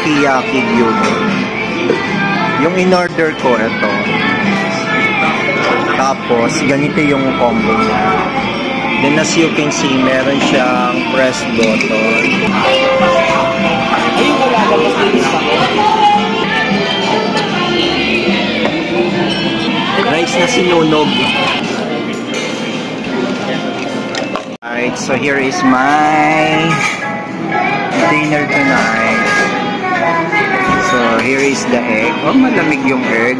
sukiyaki gyudon. Yung in-order ko, ito. Tapos, ganito yung combo niya. Then as you can see, meron siyang press button. Ayun, wala ka mas linis ako. Rice na sinunog. Alright, so here is my dinner tonight. So here is the egg. Oh, malamig yung egg.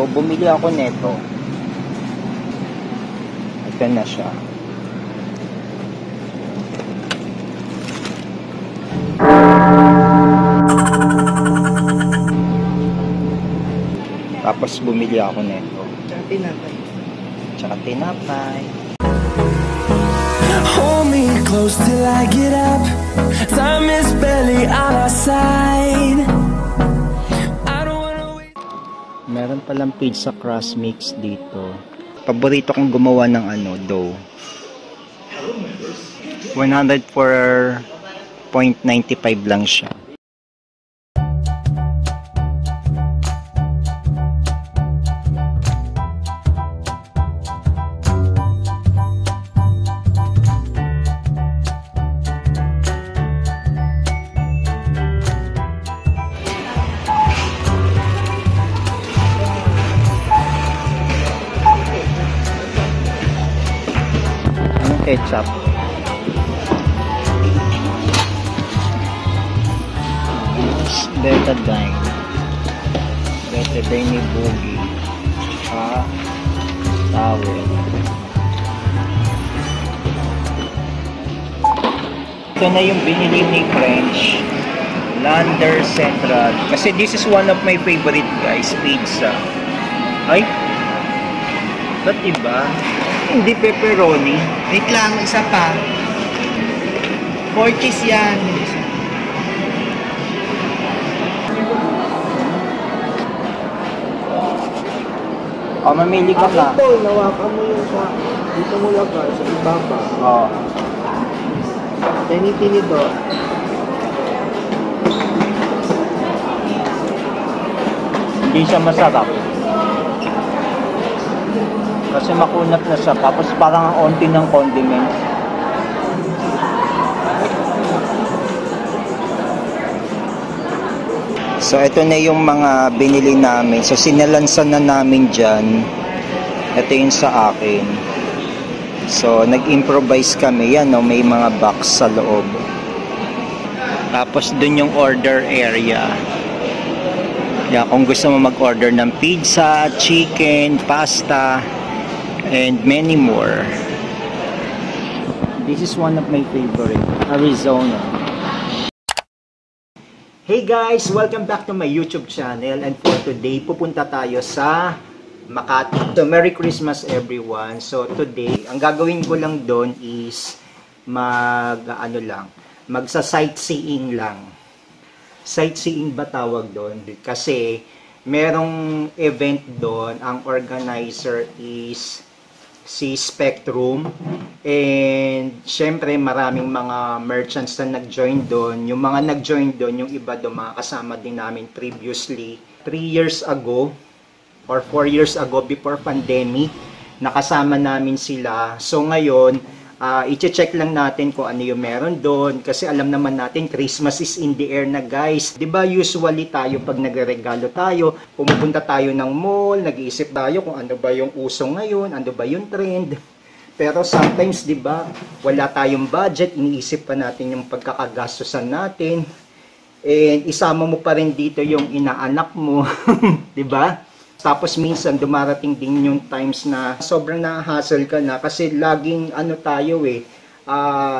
So, bumili ako neto. Ito na siya. Tapos bumili ako neto. Tsaka tinapay. Tsaka tinapay. Hold me close till I get up. Time is barely on our side. Meron palang pizza crust mix dito. Paborito kong gumawa ng dough. 104.95 lang siya. Ketchup. Betadine. Betadine ni Boogie. Towel. Ito na yung binili ni French. Lander Central. Kasi this is one of my favorite guys. Pizza. Ay? Ba't iba? Hindi pepperoni. Wait lang, isa pa. 4 cheese yan. O, mamili ka na. Ito, nawakan mo yung sa... Dito mo lagay, sa ibaba. Oo. Tinitinid o. Hindi siya masarap. Kasi makunat na siya. Tapos parang ang onti ng condiments. So ito na yung mga binili namin. So sinalansan na namin dyan. Ito yung sa akin. So nag-improvise kami. Yan, no? May mga box sa loob. Tapos dun yung order area. Yeah, kung gusto mo mag-order ng pizza, chicken, pasta, and many more. This is one of my favorite, Arizona. Hey guys, welcome back to my YouTube channel, and for today pupunta tayo sa Makati. So Merry Christmas everyone. So today, ang gagawin ko lang doon is magsa-sightseeing lang. Sightseeing ba tawag doon? Kasi merong event doon, ang organizer is si Spectrum, and syempre maraming mga merchants na nag-join doon. Yung mga nag-join doon, yung iba doon mga kasama din namin previously 3 years ago or 4 years ago before pandemic, nakasama namin sila. So ngayon i-check lang natin kung ano yung meron doon, kasi alam naman natin Christmas is in the air na guys. 'Di ba usually tayo pag nagregalo tayo, pumupunta tayo ng mall, nag-iisip tayo kung ano ba yung uso ngayon, ano ba yung trend. Pero sometimes 'di ba, wala tayong budget, iniisip pa natin yung pagkakagastusan natin. And isama mo pa rin dito yung inaanak mo, 'di ba? Tapos minsan dumarating din yung times na sobrang na-hassle ka na kasi laging ano tayo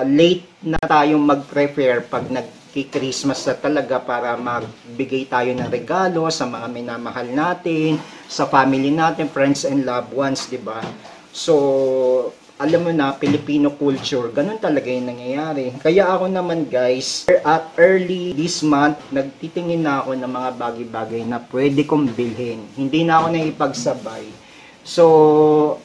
late na tayong mag-prepare pag nagki-Christmas na talaga para magbigay tayo ng regalo sa mga minamahal natin, sa family natin, friends and loved ones, di ba? So, alam mo na, Filipino culture, ganun talaga yung nangyayari. Kaya ako naman guys, at early this month, nagtitingin na ako ng mga bagay-bagay na pwede kong bilhin. Hindi na ako naipagsabay. So,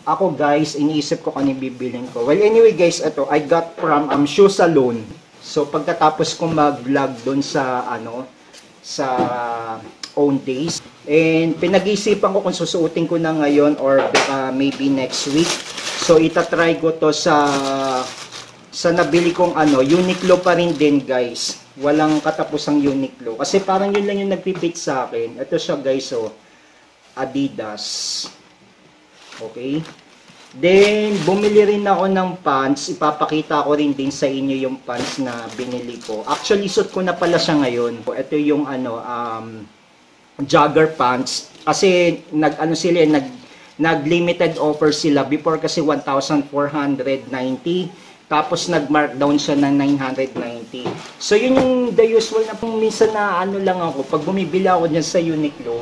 ako guys, iniisip ko kung bibilhin ko. Well, anyway guys, ito, I got from Shoe Salon. So, pagkatapos ko mag-vlog doon sa, sa own days. And pinag-iisipan ko kung susuotin ko na ngayon or maybe next week. So, itatry ko to sa nabili kong Uniqlo pa rin din, guys. Walang katapusang Uniqlo. Kasi parang yun lang yung nagpipit sa akin. Ito siya, guys, Adidas. Okay? Then, bumili rin ako ng pants. Ipapakita ko rin din sa inyo yung pants na binili ko. Actually, suot ko na pala siya ngayon. Ito yung, jogger pants. Kasi, nag-limited offer sila. Before kasi 1,490. Tapos nag-markdown siya ng 990. So yun yung the usual na pong minsan na lang ako. Pag bumibili ako dyan sa Uniqlo,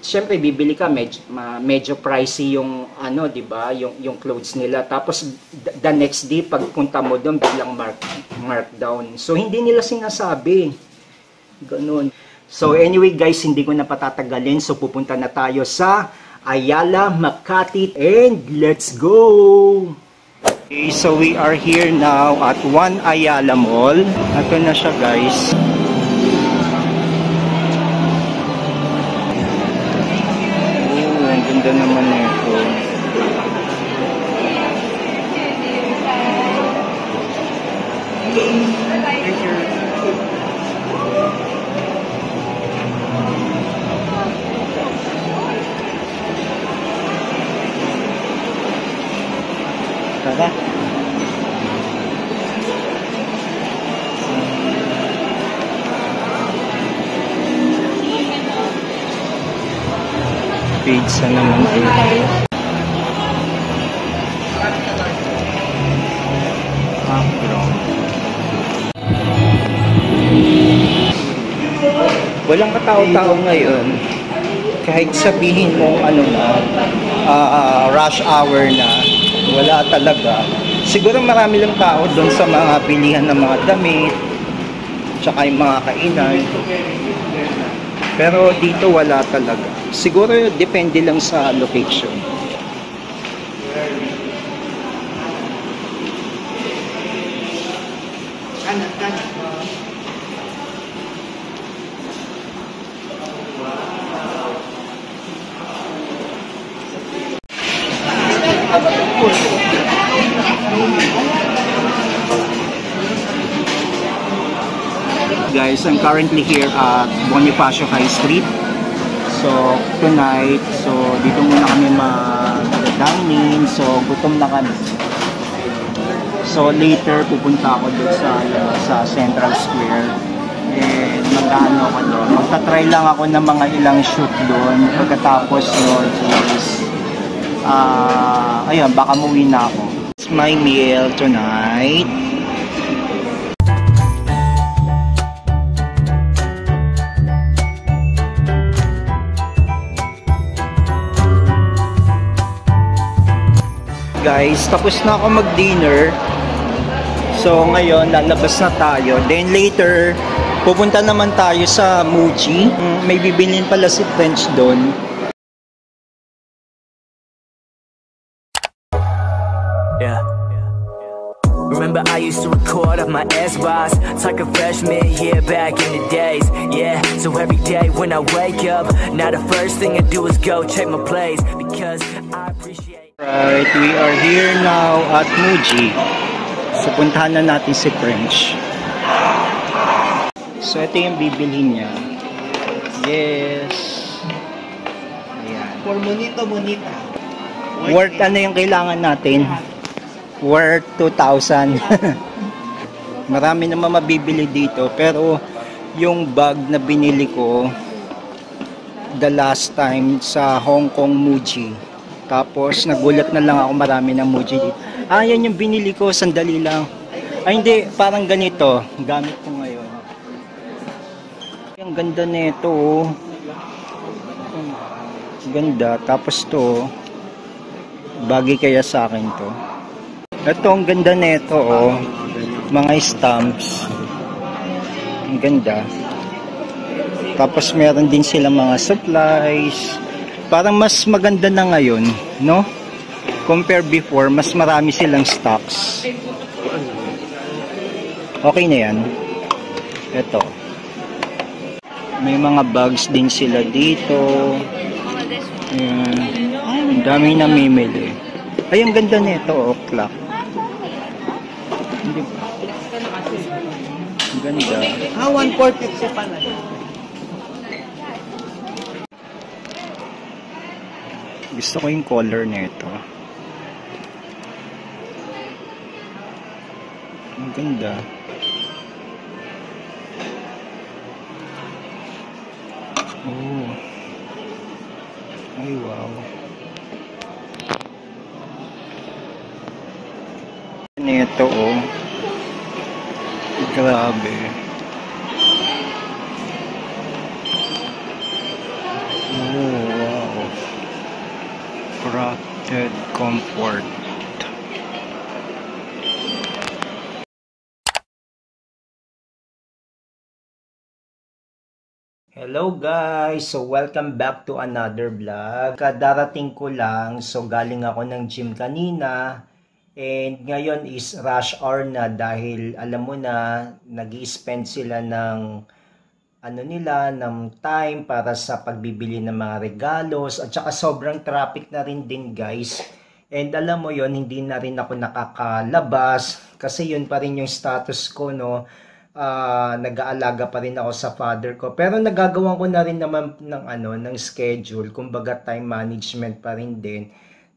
syempre bibili ka, medyo pricey yung diba? Yung clothes nila. Tapos the next day, pagpunta mo doon, biglang markdown. So hindi nila sinasabi. Ganun. So anyway guys, hindi ko na patatagalin. So pupunta na tayo sa Ayala, Makati, and let's go! Okay, so we are here now at One Ayala Mall. Ito na siya guys. Oh, ang ganda naman ito. Tara. Pizza naman dito. Walang katao-tao ngayon. Kahit sabihin mo rush hour na, wala talaga. Siguro marami lang tao doon sa mga bilihan ng mga damit, tsaka yung mga kainan. Pero dito wala talaga. Siguro depende lang sa location. Guys, I'm currently here at Bonifacio High Street. So, tonight, dito muna kami mag-dining. So, gutom na kami. So, later, pupunta ako doon sa Central Square. And mag-ano ako doon. Magta-try lang ako ng mga ilang shoot doon. Pagkatapos doon is, ayun, baka muwi na ako. It's my meal tonight. Guys, tapos na ako mag-dinner. So ngayon, lalabas na tayo. Then later, pupunta naman tayo sa Muji. May bibilin pala si French doon. Yeah. Remember I used to record up my S-Boss. It's like a freshman year back in the days. Yeah, so every day when I wake up, now the first thing I do is go check my plays. Because I appreciate. Right, we are here now at Muji. So, puntahan na natin si French. So, ito yung bibili niya. Yes. Ayan. For monito. Worth yung kailangan natin? Worth 2,000. Marami naman mabibili dito. Pero, yung bag na binili ko, the last time sa Hong Kong Muji. Tapos nagulat na lang ako, marami ng Muji dito. Yan yung binili ko, sandali lang. Hindi, parang ganito. Gamit ko ngayon. Ang ganda nito, oh. Ganda. Tapos to, bagay kaya sa akin to. Ito, ang ganda nito, oh. Mga stamps. Ang ganda. Tapos meron din sila mga supplies. Parang mas maganda na ngayon, no? Compare before, mas marami silang stocks. Okay na yan. Ito. May mga bags din sila dito. Ayan. Ang daming namimili. Ay, ang ganda nito, oh, clock. Hindi ba? Ang ganda. 1,450 pala. Gusto ko yung color nito. Ang ganda. Oh. Ay, wow. Nito, oh. Grabe. Oh, wow. Crafted comfort. Hello guys! So welcome back to another vlog. Kadarating ko lang, so galing ako ng gym kanina. And ngayon is rush hour na dahil alam mo na, nag-i-spend sila ng ng time para sa pagbibili ng mga regalos at saka sobrang traffic na rin din guys. And alam mo yon, hindi na rin ako nakakalabas kasi yun pa rin yung status ko, no. Nag-aalaga pa rin ako sa father ko, pero nagagawan ko na rin naman ng schedule, kumbaga time management pa rin din.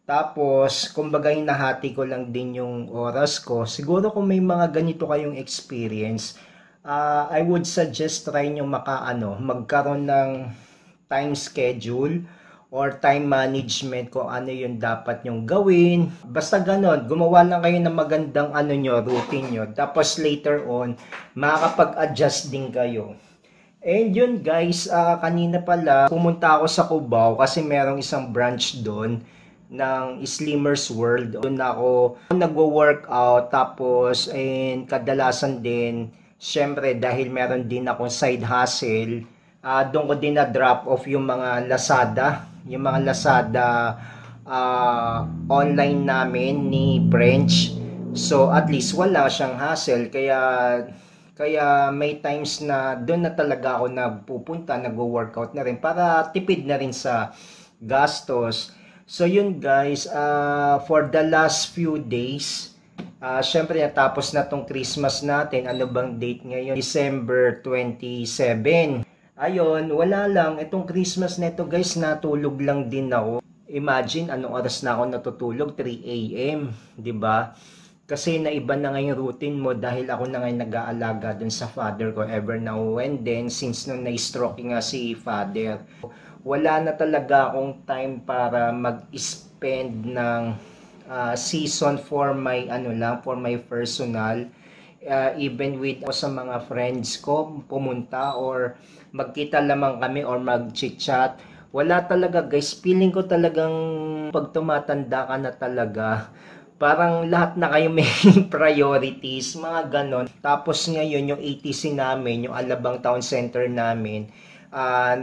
Tapos kumbaga hinahati ko lang din yung oras ko. Siguro kung may mga ganito kayong experience, I would suggest try nyo magkaroon ng time schedule or time management kung ano yung dapat nyong gawin. Basta ganon, gumawa lang kayo ng magandang routine nyo. Tapos later on, makakapag-adjust din kayo. And yun guys, kanina pala, pumunta ako sa Cubao kasi merong isang branch doon ng Slimmers World. Doon ako nagwo-workout, tapos kadalasan din, syempre dahil meron din akong side hustle, doon ko din na drop off yung mga Lazada, online namin ni French. So at least wala siyang hassle, kaya may times na doon na talaga ako nagpupunta, nagwo-workout na rin para tipid na rin sa gastos. So yun guys, for the last few days, syempre natapos na tong Christmas natin. Ano bang date ngayon? December 27. Ayun, wala lang. Itong Christmas neto guys, natulog lang din ako. Imagine, anong oras na ako natutulog? 3 AM, diba? Kasi naiba na ngayon routine mo dahil ako na ngayon nag-aalaga dun sa father ko ever now and then, since nung na-stroke nga si father. Wala na talaga akong time para mag-spend ng season for my for my personal, even with sa mga friends ko pumunta or magkita lamang kami or mag-chit-chat. Wala talaga guys, feeling ko talagang pag tumatanda ka na talaga, parang lahat na kayo may priorities, mga ganon. Tapos ngayon yung ATC namin, yung Alabang Town Center namin,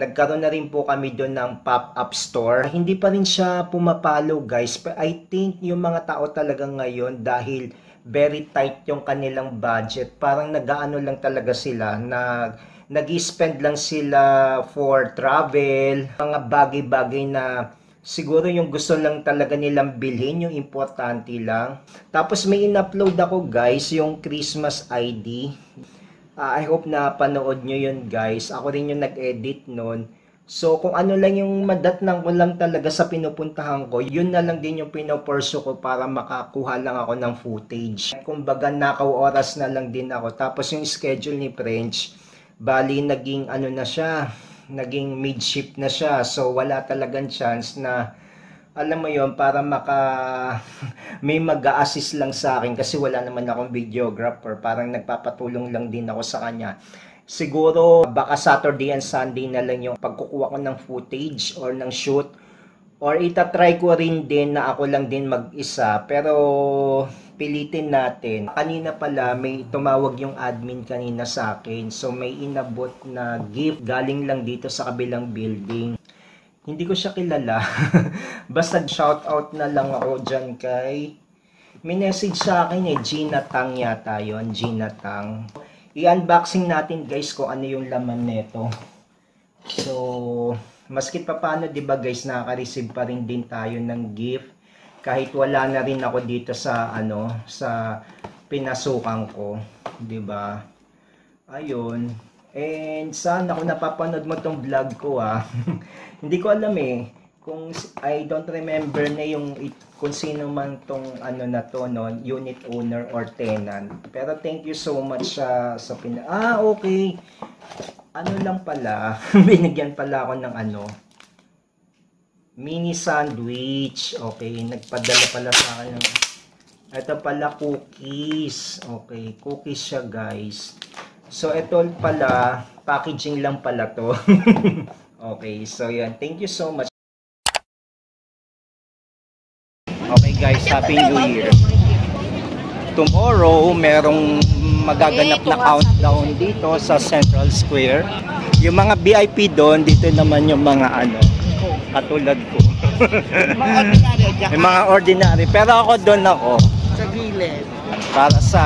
nagkaroon na rin po kami doon ng pop-up store. Hindi pa rin siya pumapalo guys. I think yung mga tao talaga ngayon, dahil very tight yung kanilang budget, parang nag-aano lang talaga sila, nag-i-spend lang sila for travel, mga bagay-bagay na siguro yung gusto lang talaga nilang bilhin, yung importante lang. Tapos may in-upload ako guys, yung Christmas ID. I hope na panood nyo yun guys. Ako rin yung nag-edit nun. So kung ano lang yung madatnang ko lang talaga sa pinupuntahan ko, yun na lang din yung pinopurso ko para makakuha lang ako ng footage. Kumbaga nakaw oras na lang din ako. Tapos yung schedule ni French, bali naging na siya, naging mid-shift na siya. So wala talagang chance na, alam mo yon, para may mag-a-assist lang sa akin kasi wala naman akong videographer. Parang nagpapatulong lang din ako sa kanya. Siguro baka Saturday and Sunday na lang yung pagkukuha ko ng footage or ng shoot. Or itatry ko rin din na ako lang din mag-isa. Pero pilitin natin. Kanina pala may tumawag yung admin kanina sa akin. So may inabot na gift galing lang dito sa kabilang building. Hindi ko siya kilala. Basta shoutout na lang ako dyan kay... May message sa akin Gina Tang yata yun. Gina Tang. I-unboxing natin guys kung ano yung laman nito. So... Maskit pa paano, 'di ba guys, nakaka-receive pa rin din tayo ng gift kahit wala na rin ako dito sa sa pinasukan ko, 'di ba? Ayun. And sana kung napapanood mo tong vlog ko hindi ko alam kung I don't remember na yung kung sino man tong na to, no, unit owner or tenant. Pero thank you so much sa okay. Lang pala, binigyan pala ako ng mini sandwich. Okay, nagpadala pala sa akin ng, ito pala cookies. Okay, cookies siya guys. So ito pala, packaging lang pala to. Okay, so yan. Thank you so much. Okay guys, Happy New Year. Tomorrow, merong magaganap na countdown dito sa Central Square. Yung mga VIP doon, dito naman yung mga katulad ko. Yung mga ordinary. Pero ako doon ako. Sa gilid. Para sa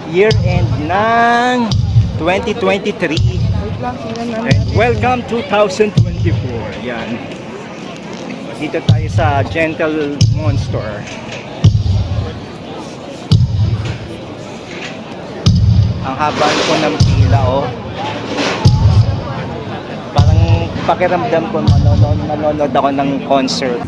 year-end ng 2023. And welcome 2024. Yan. Dito tayo sa Gentle Monster. Ang haba ko ng pila, parang pakiramdam ko manonood ako ng concert.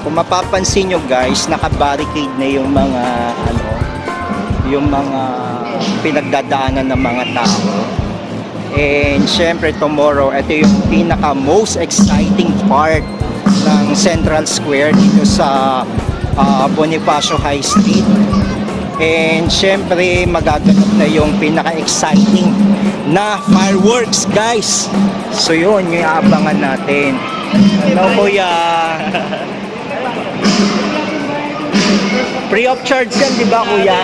Kung mapapansin nyo guys, naka-barricade na yung mga pinagdadaanan ng mga tao. And syempre tomorrow, ito yung pinaka most exciting part ng Central Square dito sa Bonifacio High Street. And syempre magaganap na yung pinaka exciting na fireworks guys. So yun yung aabangan natin. Hello kuya. Free of charge yan, di ba kuya?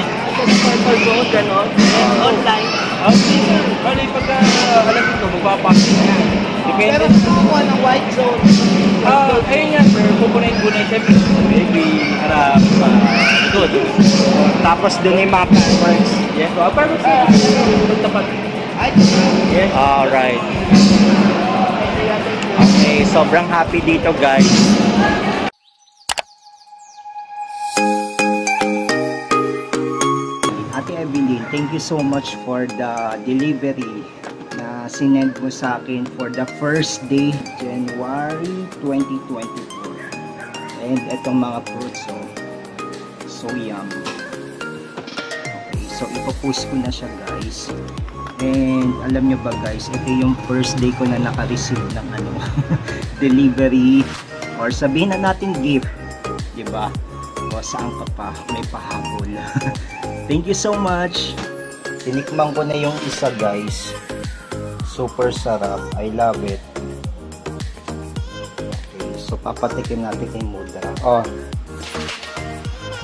Online. Bali, pagka alam ito, magpapasok na. Pero kumukuha ng white zone. Ayun nga sir, pupunayin ko na siyempre. Maybe harap doon. Tapos doon yung mga fireworks. Yes, so fireworks na. Magtapat. Yes. Alright. Okay, sobrang happy dito guys. Ate Evelyn, thank you so much for the delivery na sinend mo sa akin for the first day, January 2024. And itong mga fruits, so yum. Okay, so ipopost ko na siya guys. And alam nyo ba guys, ito yung first day ko na naka-receive ng delivery or sabihin na natin gift, diba? O saan ka pa, may pahabol. Thank you so much. Tinikman ko na yung isa guys. Super sarap. I love it. Okay, so papatikim natin kay Mudra. Oh.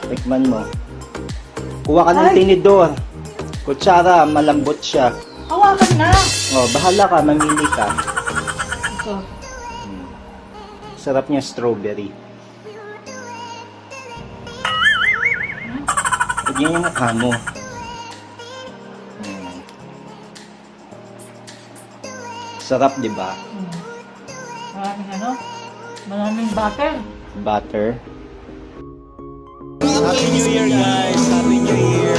Tikman mo. Kuha ka ng tinidor. Kutsara, malambot siya. Hawakan na. Oh, bahala ka, mamili ka. Ito. Sarap niya strawberry. Yan yung mukha mo. Sarap, di ba? Maraming maraming butter. Butter. Happy New Year, guys! Happy New Year!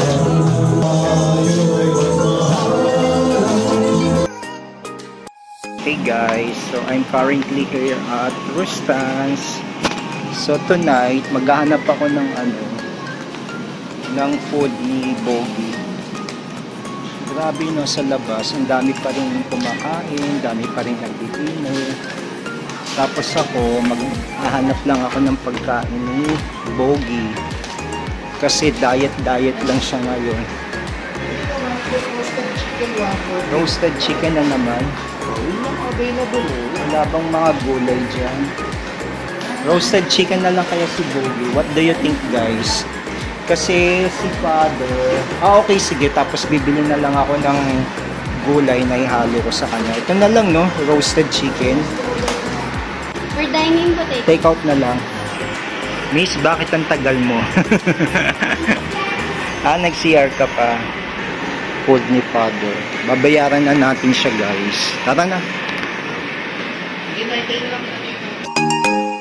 Hey guys, so I'm currently here at Rustan's. So tonight, maghahanap ako ng ng food ni Bogie. Grabe no, sa labas, ang dami pa rin kumakain, dami pa rin nagdi-dinner. Tapos ako, maghahanap lang ako ng pagkain ni Bogie. Kasi diet lang siya ngayon. Roasted chicken na naman. Available Wala bang mga gulay dyan? Roasted chicken na lang kaya si Bogie. What do you think, guys? Kasi si Father... okay, sige. Tapos bibili na lang ako ng gulay na ihalo ko sa kanya. Ito na lang, no? Roasted chicken. For dining po, Take out na lang. Miss, bakit ang tagal mo? Nag-CR ka pa. Food ni Father. Babayaran na natin siya, guys. Tara na. Hindi na, ito lang.